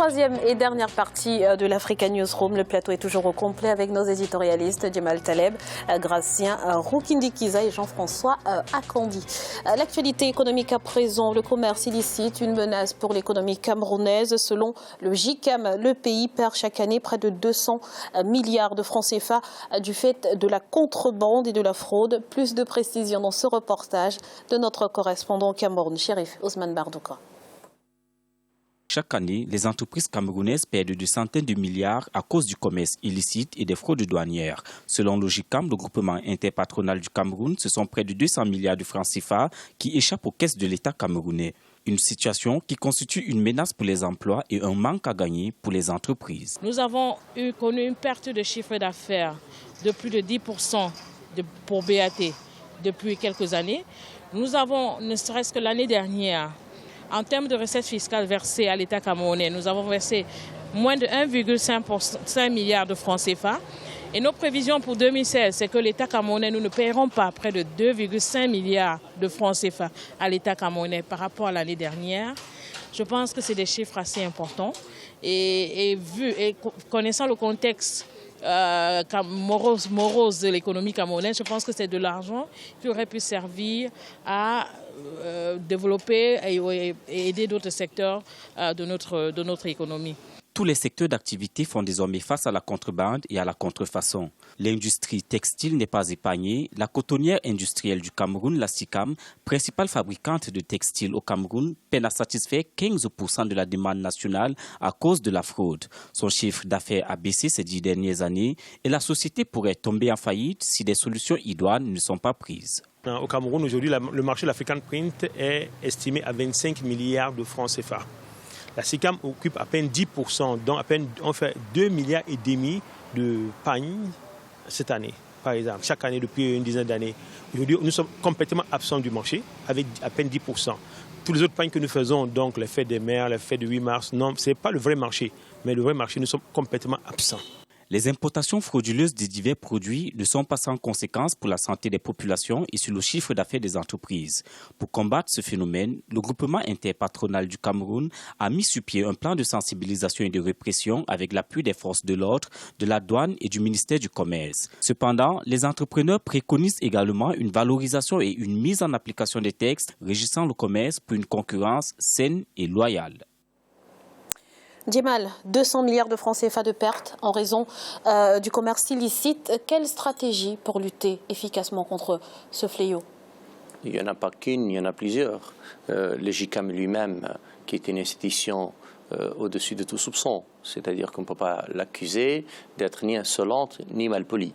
Troisième et dernière partie de l'Africa Newsroom. Le plateau est toujours au complet avec nos éditorialistes Djemal Taleb, Gracien Roukindikiza et Jean-François Akandi. L'actualité économique à présent, le commerce illicite, une menace pour l'économie camerounaise. Selon le JICAM, le pays perd chaque année près de 200 milliards de francs CFA du fait de la contrebande et de la fraude. Plus de précisions dans ce reportage de notre correspondant au Cameroun, Chérif Ousmane Bardouka. Chaque année, les entreprises camerounaises perdent des centaines de milliards à cause du commerce illicite et des fraudes douanières. Selon le JICAM, le groupement interpatronal du Cameroun, ce sont près de 200 milliards de francs CFA qui échappent aux caisses de l'État camerounais. Une situation qui constitue une menace pour les emplois et un manque à gagner pour les entreprises. Nous avons connu une perte de chiffre d'affaires de plus de 10% pour BAT depuis quelques années. Nous avons, ne serait-ce que l'année dernière, en termes de recettes fiscales versées à l'État camerounais, nous avons versé moins de 1,5 milliard de francs CFA. Et nos prévisions pour 2016, c'est que l'État camerounais, nous ne paierons pas près de 2,5 milliards de francs CFA à l'État camerounais par rapport à l'année dernière. Je pense que c'est des chiffres assez importants. Et connaissant le contexte morose de l'économie camerounaise, je pense que c'est de l'argent qui aurait pu servir à développer et aider d'autres secteurs de notre économie. Tous les secteurs d'activité font désormais face à la contrebande et à la contrefaçon. L'industrie textile n'est pas épargnée. La cotonnière industrielle du Cameroun, la SICAM, principale fabricante de textiles au Cameroun, peine à satisfaire 15% de la demande nationale à cause de la fraude. Son chiffre d'affaires a baissé ces 10 dernières années et la société pourrait tomber en faillite si des solutions idoines ne sont pas prises. Au Cameroun, aujourd'hui, le marché de l'African Print est estimé à 25 milliards de francs CFA. La SICAM occupe à peine 10%, donc on fait 2,5 milliards de pagnes cette année, par exemple, chaque année depuis une dizaine d'années. Aujourd'hui, nous sommes complètement absents du marché, avec à peine 10%. Tous les autres pagnes que nous faisons, donc les fêtes des mers, les fêtes du 8 mars, non, ce n'est pas le vrai marché. Mais le vrai marché, nous sommes complètement absents. Les importations frauduleuses de divers produits ne sont pas sans conséquences pour la santé des populations et sur le chiffre d'affaires des entreprises. Pour combattre ce phénomène, le groupement interpatronal du Cameroun a mis sur pied un plan de sensibilisation et de répression avec l'appui des forces de l'ordre, de la douane et du ministère du Commerce. Cependant, les entrepreneurs préconisent également une valorisation et une mise en application des textes régissant le commerce pour une concurrence saine et loyale. Djemal, 200 milliards de francs CFA de pertes en raison du commerce illicite. Quelle stratégie pour lutter efficacement contre ce fléau? Il n'y en a pas qu'une, il y en a plusieurs. Le JICAM lui-même, qui est une institution au-dessus de tout soupçon, c'est-à-dire qu'on ne peut pas l'accuser d'être ni insolente ni malpolie.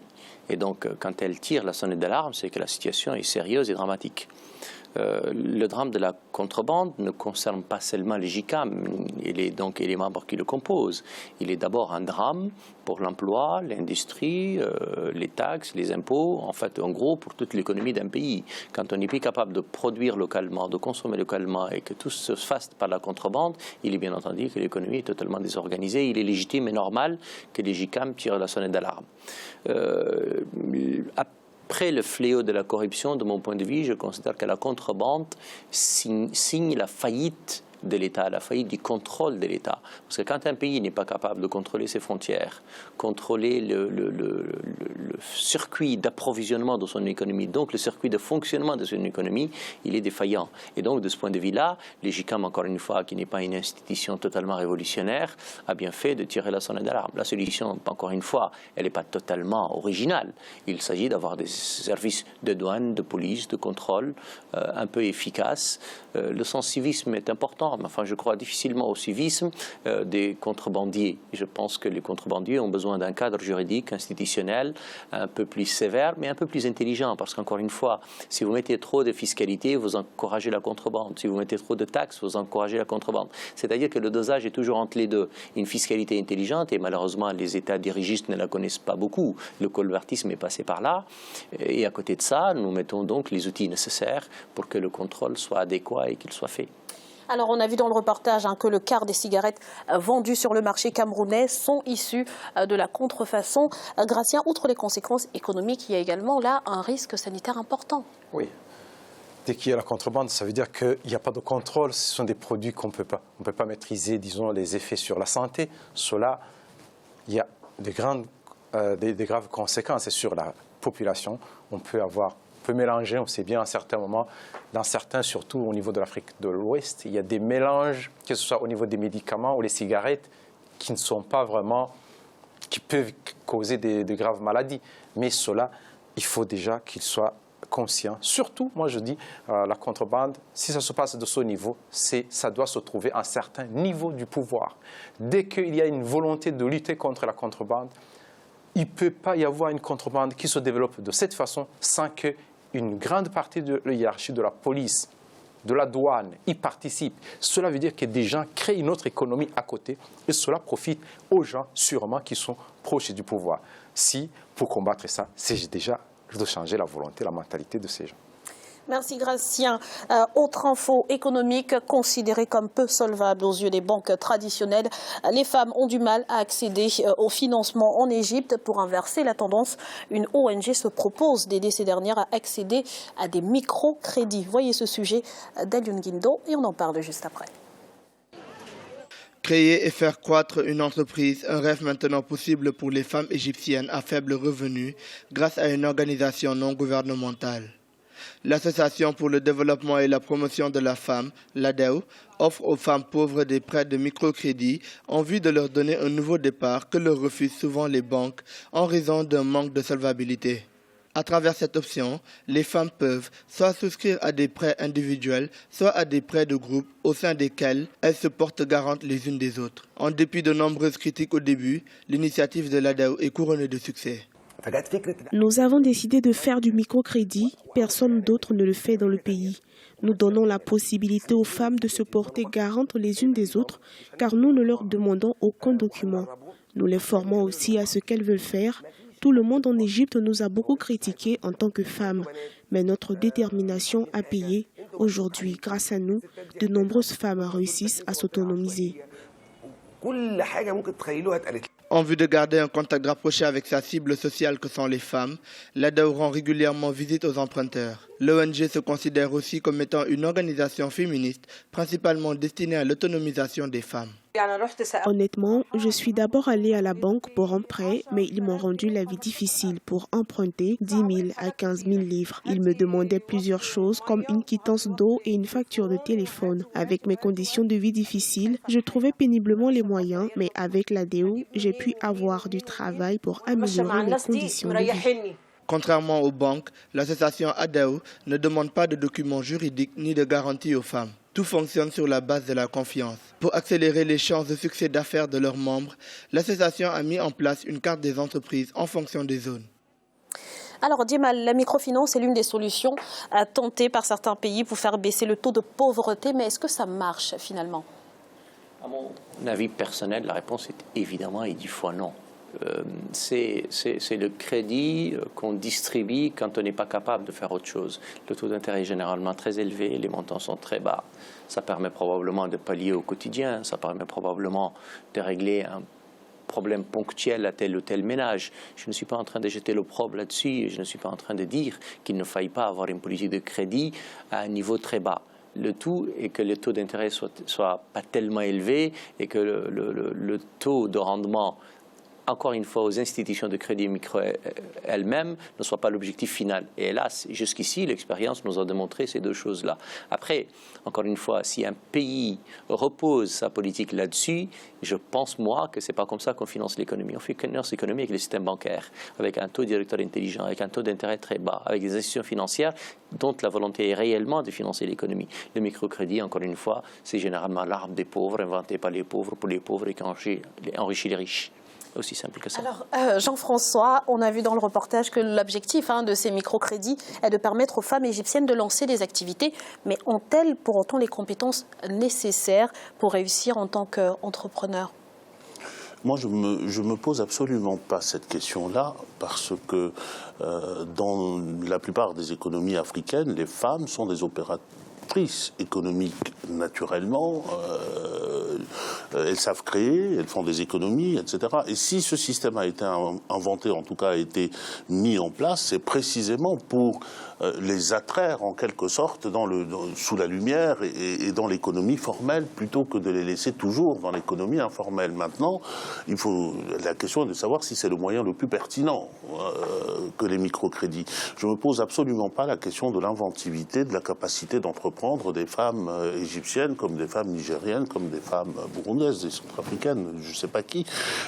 Et donc, quand elle tire la sonnette d'alarme, c'est que la situation est sérieuse et dramatique. Le drame de la contrebande ne concerne pas seulement les JICAM et les membres qui le composent. Il est d'abord un drame pour l'emploi, l'industrie, les taxes, les impôts, en fait, en gros, pour toute l'économie d'un pays. Quand on n'est plus capable de produire localement, de consommer localement et que tout se fasse par la contrebande, il est bien entendu que l'économie est totalement désorganisée. Il est légitime et normal que les JICAM tirent la sonnette d'alarme. Après le fléau de la corruption, de mon point de vue, je considère que la contrebande signe la faillite de l'État, la faillite du contrôle de l'État. Parce que quand un pays n'est pas capable de contrôler ses frontières, contrôler le circuit d'approvisionnement de son économie, donc le circuit de fonctionnement de son économie, il est défaillant. Et donc, de ce point de vue-là, les JICAM, encore une fois, qui n'est pas une institution totalement révolutionnaire, a bien fait de tirer la sonnette d'alarme. La solution, encore une fois, elle n'est pas totalement originale. Il s'agit d'avoir des services de douane, de police, de contrôle un peu efficaces. Le sens civisme est important. Enfin, je crois difficilement au civisme des contrebandiers. Je pense que les contrebandiers ont besoin d'un cadre juridique, institutionnel, un peu plus sévère, mais un peu plus intelligent. Parce qu'encore une fois, si vous mettez trop de fiscalité, vous encouragez la contrebande. Si vous mettez trop de taxes, vous encouragez la contrebande. C'est-à-dire que le dosage est toujours entre les deux. Une fiscalité intelligente, et malheureusement, les États dirigistes ne la connaissent pas beaucoup. Le colbertisme est passé par là. Et à côté de ça, nous mettons donc les outils nécessaires pour que le contrôle soit adéquat et qu'il soit fait. Alors, on a vu dans le reportage que le quart des cigarettes vendues sur le marché camerounais sont issues de la contrefaçon. Gracien, outre les conséquences économiques, il y a également là un risque sanitaire important. Oui. Dès qu'il y a la contrebande, ça veut dire qu'il n'y a pas de contrôle. Ce sont des produits qu'on ne peut pas maîtriser, disons, les effets sur la santé. Cela, il y a des graves conséquences sur la population. On peut mélanger, on sait bien à certains moments, dans certains, surtout au niveau de l'Afrique de l'Ouest, il y a des mélanges, que ce soit au niveau des médicaments ou les cigarettes, qui ne sont pas vraiment, qui peuvent causer de graves maladies. Mais cela, il faut déjà qu'ils soient conscients. Surtout, moi je dis, la contrebande, si ça se passe de ce niveau, ça doit se trouver à un certain niveau du pouvoir. Dès qu'il y a une volonté de lutter contre la contrebande, il ne peut pas y avoir une contrebande qui se développe de cette façon sans qu'une grande partie de la hiérarchie de la police, de la douane, y participe. Cela veut dire que des gens créent une autre économie à côté et cela profite aux gens sûrement qui sont proches du pouvoir. Si, pour combattre ça, c'est déjà de changer la volonté, la mentalité de ces gens. Merci Gracien. Autre info économique considérée comme peu solvable aux yeux des banques traditionnelles. Les femmes ont du mal à accéder au financement en Égypte. Pour inverser la tendance, une ONG se propose d'aider ces dernières à accéder à des microcrédits. Voyez ce sujet d'Alioune Guindo et on en parle juste après. Créer et faire croître une entreprise, un rêve maintenant possible pour les femmes égyptiennes à faible revenu grâce à une organisation non gouvernementale. L'Association pour le développement et la promotion de la femme, l'ADEO, offre aux femmes pauvres des prêts de microcrédit en vue de leur donner un nouveau départ que leur refusent souvent les banques en raison d'un manque de solvabilité. À travers cette option, les femmes peuvent soit souscrire à des prêts individuels, soit à des prêts de groupe au sein desquels elles se portent garantes les unes des autres. En dépit de nombreuses critiques au début, l'initiative de l'ADEO est couronnée de succès. Nous avons décidé de faire du microcrédit. Personne d'autre ne le fait dans le pays. Nous donnons la possibilité aux femmes de se porter garantes les unes des autres, car nous ne leur demandons aucun document. Nous les formons aussi à ce qu'elles veulent faire. Tout le monde en Égypte nous a beaucoup critiqués en tant que femmes, mais notre détermination a payé. Aujourd'hui, grâce à nous, de nombreuses femmes réussissent à s'autonomiser. En vue de garder un contact rapproché avec sa cible sociale que sont les femmes, l'ADEO rend régulièrement visite aux emprunteurs. L'ONG se considère aussi comme étant une organisation féministe, principalement destinée à l'autonomisation des femmes. Honnêtement, je suis d'abord allée à la banque pour un prêt, mais ils m'ont rendu la vie difficile pour emprunter 10 000 à 15 000 livres. Ils me demandaient plusieurs choses comme une quittance d'eau et une facture de téléphone. Avec mes conditions de vie difficiles, je trouvais péniblement les moyens, mais avec l'ADEO, j'ai pu avoir du travail pour améliorer mes conditions de vie. Contrairement aux banques, l'association ADEO ne demande pas de documents juridiques ni de garanties aux femmes. Tout fonctionne sur la base de la confiance. Pour accélérer les chances de succès d'affaires de leurs membres, l'association a mis en place une carte des entreprises en fonction des zones. Alors, Djemal, la microfinance est l'une des solutions tentées par certains pays pour faire baisser le taux de pauvreté. Mais est-ce que ça marche finalement? À mon avis personnel, la réponse est évidemment et 10 fois non. C'est le crédit qu'on distribue quand on n'est pas capable de faire autre chose. Le taux d'intérêt est généralement très élevé, les montants sont très bas. Ça permet probablement de pallier au quotidien, ça permet probablement de régler un problème ponctuel à tel ou tel ménage. Je ne suis pas en train de jeter l'opprobre là-dessus, je ne suis pas en train de dire qu'il ne faille pas avoir une politique de crédit à un niveau très bas. Le tout est que le taux d'intérêt soit pas tellement élevé et que le taux de rendement, encore une fois, aux institutions de crédit micro elles-mêmes ne soit pas l'objectif final. Et hélas, jusqu'ici, l'expérience nous a démontré ces deux choses-là. Après, encore une fois, si un pays repose sa politique là-dessus, je pense, moi, que ce n'est pas comme ça qu'on finance l'économie. On finance l'économie avec le système bancaire, avec un taux directeur intelligent, avec un taux d'intérêt très bas, avec des institutions financières dont la volonté est réellement de financer l'économie. Le microcrédit, encore une fois, c'est généralement l'arme des pauvres, inventé par les pauvres pour les pauvres et qui enrichit les riches. Aussi simple que ça. Alors, Jean-François, on a vu dans le reportage que l'objectif de ces microcrédits est de permettre aux femmes égyptiennes de lancer des activités. Mais ont-elles pour autant les compétences nécessaires pour réussir en tant qu'entrepreneur? Moi, je me pose absolument pas cette question-là parce que dans la plupart des économies africaines, les femmes sont des opératrices économiques naturellement. elles savent créer, elles font des économies, etc. Et si ce système a été inventé, en tout cas a été mis en place, c'est précisément pour les attraire en quelque sorte sous la lumière et dans l'économie formelle, plutôt que de les laisser toujours dans l'économie informelle. Maintenant, la question est de savoir si c'est le moyen le plus pertinent que les microcrédits. Je ne me pose absolument pas la question de l'inventivité, de la capacité d'entreprendre des femmes égyptiennes, comme des femmes nigériennes, comme des femmes burundaises, des centrafricaines, je ne sais pas qui.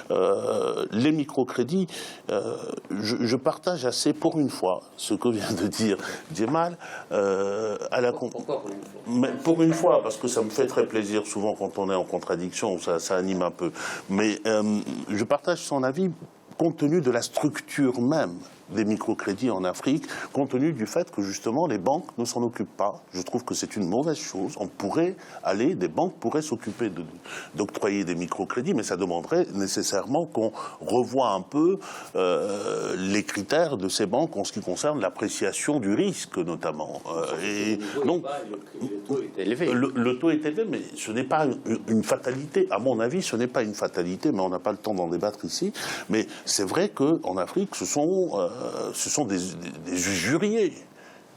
Les microcrédits, je partage assez pour une fois ce que vient de dire Djemal. Pourquoi pour une fois? Mais pour une fois, parce que ça me fait très plaisir souvent quand on est en contradiction, ça anime un peu. Mais je partage son avis compte tenu de la structure même des microcrédits en Afrique, compte tenu du fait que justement les banques ne s'en occupent pas. Je trouve que c'est une mauvaise chose. Des banques pourraient s'occuper d'octroyer des microcrédits, mais ça demanderait nécessairement qu'on revoie un peu les critères de ces banques en ce qui concerne l'appréciation du risque notamment. Et donc, le taux est élevé. Le taux est élevé, mais ce n'est pas une fatalité. À mon avis, ce n'est pas une fatalité, mais on n'a pas le temps d'en débattre ici. Mais c'est vrai qu'en Afrique, ce sont des usuriers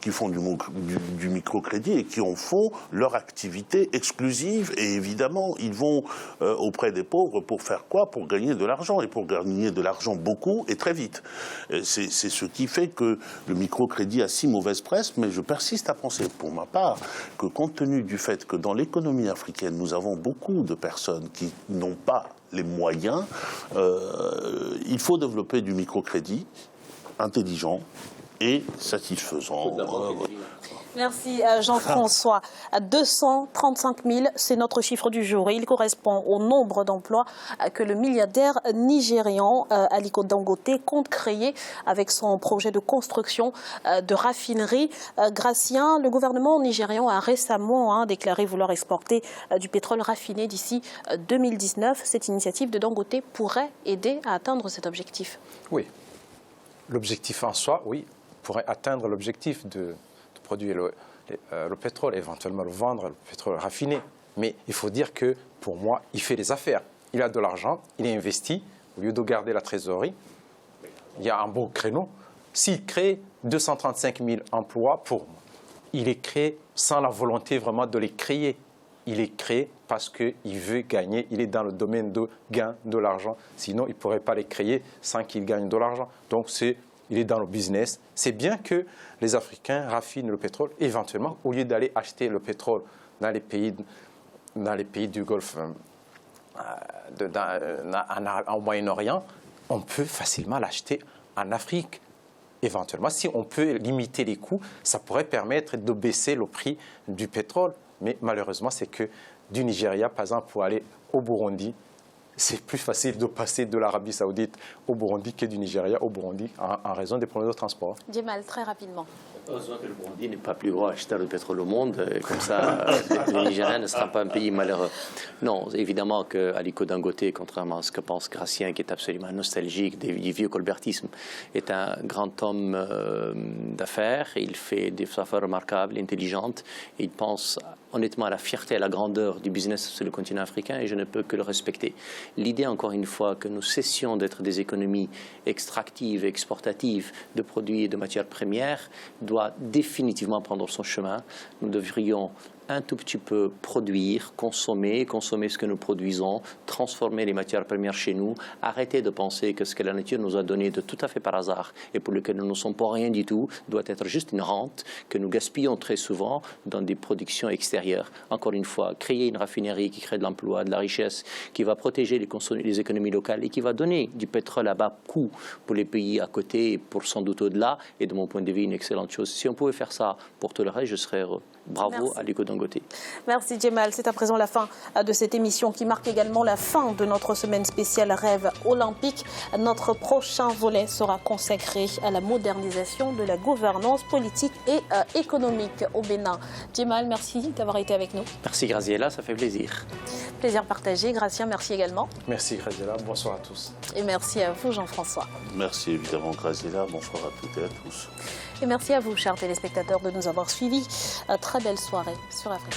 qui font du microcrédit et qui en font leur activité exclusive. Et évidemment, ils vont auprès des pauvres pour faire quoi? Pour gagner de l'argent. Et pour gagner de l'argent beaucoup et très vite. C'est ce qui fait que le microcrédit a si mauvaise presse, mais je persiste à penser, pour ma part, que compte tenu du fait que dans l'économie africaine, nous avons beaucoup de personnes qui n'ont pas les moyens, il faut développer du microcrédit intelligent et satisfaisant. Merci Jean-François. 235 000, c'est notre chiffre du jour. Il correspond au nombre d'emplois que le milliardaire nigérian Aliko Dangote compte créer avec son projet de construction de raffinerie. Gracien, le gouvernement nigérian a récemment déclaré vouloir exporter du pétrole raffiné d'ici 2019. Cette initiative de Dangote pourrait aider à atteindre cet objectif. Oui. L'objectif en soi, oui, pourrait atteindre l'objectif de produire le pétrole, éventuellement le vendre, le pétrole raffiné. Mais il faut dire que, pour moi, il fait des affaires. Il a de l'argent, il est investi. Au lieu de garder la trésorerie, il y a un beau créneau. S'il crée 235 000 emplois, pour moi, il est créé sans la volonté vraiment de les créer. Il est créé parce qu'il veut gagner. Il est dans le domaine de gain de l'argent. Sinon, il ne pourrait pas les créer sans qu'il gagne de l'argent. Donc, il est dans le business. C'est bien que les Africains raffinent le pétrole. Éventuellement, au lieu d'aller acheter le pétrole dans les pays du Golfe, au Moyen-Orient, on peut facilement l'acheter en Afrique. Éventuellement, si on peut limiter les coûts, ça pourrait permettre de baisser le prix du pétrole. Mais malheureusement, c'est que du Nigeria, par exemple, pour aller au Burundi, c'est plus facile de passer de l'Arabie Saoudite au Burundi que du Nigeria au Burundi en raison des problèmes de transport. Djemal, très rapidement. Heureusement que le Burundi n'est pas plus gros acheteur de pétrole au monde, comme ça le Nigeria ne sera pas un pays malheureux. Non, évidemment que Aliko Dangote, contrairement à ce que pense Gracien, qui est absolument nostalgique du vieux colbertisme, est un grand homme d'affaires. Il fait des affaires remarquables, intelligentes. Il pense honnêtement à la fierté et à la grandeur du business sur le continent africain et je ne peux que le respecter. L'idée, encore une fois, que nous cessions d'être des économies extractives et exportatives de produits et de matières premières doit définitivement prendre son chemin. Nous devrions un tout petit peu produire, consommer ce que nous produisons, transformer les matières premières chez nous, arrêter de penser que ce que la nature nous a donné de tout à fait par hasard et pour lequel nous ne sommes pas rien du tout, doit être juste une rente que nous gaspillons très souvent dans des productions extérieures. Encore une fois, créer une raffinerie qui crée de l'emploi, de la richesse, qui va protéger les économies locales et qui va donner du pétrole à bas coût pour les pays à côté et pour sans doute au-delà, et de mon point de vue, une excellente chose. Si on pouvait faire ça pour tout le reste, je serais heureux. Bravo à Aliko Dangote. Merci Djemal. C'est à présent la fin de cette émission qui marque également la fin de notre semaine spéciale Rêve olympique. Notre prochain volet sera consacré à la modernisation de la gouvernance politique et économique au Bénin. Djemal, merci d'avoir été avec nous. Merci Graziella, ça fait plaisir. Plaisir partagé. Gracien, merci également. Merci Graziella, bonsoir à tous. Et merci à vous Jean-François. Merci évidemment Graziella, bonsoir à toutes et à tous. Et merci à vous, chers téléspectateurs, de nous avoir suivis. Très belle soirée sur Africa.